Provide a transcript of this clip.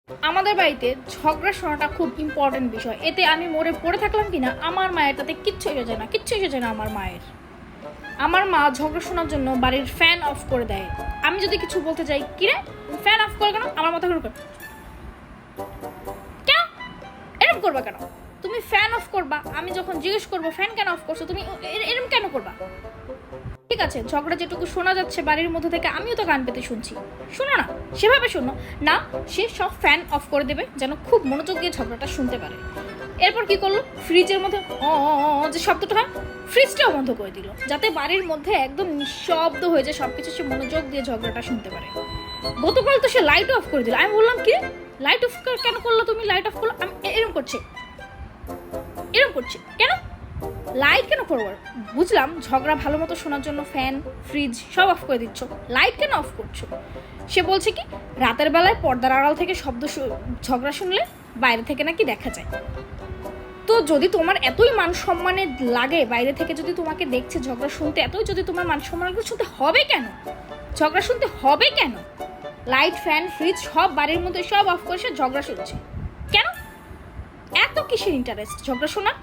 আমাদের বাড়িতে ঝগড়া শোনাটা খুব ইম্পর্টেন্ট বিষয়। এতে আমি মরে পড়ে থাকলাম কিনা আমার মায়ের তাতে কিচ্ছু এসে যায় না, কিচ্ছু এসে যায় না আমার মায়ের। আমার মা ঝগড়া শোনার জন্য বাড়ির ফ্যান অফ করে দেয়। আমি যদি কিছু বলতে যাই, কিরে ফ্যান অফ করে কেন, আমার মাথা ঘুরে কেন এরকম করবা কেন, তুমি ফ্যান অফ করবা, আমি যখন জিজ্ঞেস করবো ফ্যান কেন অফ করছো তুমি এরকম কেন করবা। ঠিক আছে, ঝগড়া যেটুকু শোনা যাচ্ছে বাড়ির মধ্যে থেকে আমিও তো কান পেতে শুনছি, শোনো না সেভাবে শোনো না। সে সব ফ্যান অফ করে দেবে যেন খুব মনোযোগ দিয়ে ঝগড়াটা শুনতে পারে। এরপর কি করলো, ফ্রিজের মধ্যে যে শব্দটা হয় ফ্রিজটাও বন্ধ করে দিল, যাতে বাড়ির মধ্যে একদম নিঃশব্দ হয়ে যায়, সবকিছু সে মনোযোগ দিয়ে ঝগড়াটা শুনতে পারে। গতকাল তো সে লাইট অফ করে দিল। আমি বললাম কি লাইট অফ কেন করলো তুমি, লাইট অফ করলো, আমি এরকম করছে কেন, লাইট কেন করবো। বুঝলাম ঝগড়া ভালো মতো শোনার জন্য ফ্যান ফ্রিজ সব অফ করে দিচ্ছ, লাইট কেন অফ করছো। সে বলছে কি রাতের বেলায় পর্দার আড়াল থেকে ঝগড়া শুনলে বাইরে থেকে নাকি দেখা যায়। তো যদি তোমার এতই মান সম্মানের লাগে, বাইরে থেকে যদি তোমাকে দেখছে ঝগড়া শুনতে, এতই যদি তোমার মান সম্মান শুনতে হবে কেন, ঝগড়া শুনতে হবে কেন। লাইট ফ্যান ফ্রিজ সব বাড়ির মধ্যে সব অফ করে সে ঝগড়া শুনছে কেন, এত কিসের ইন্টারেস্ট ঝগড়া শোনা।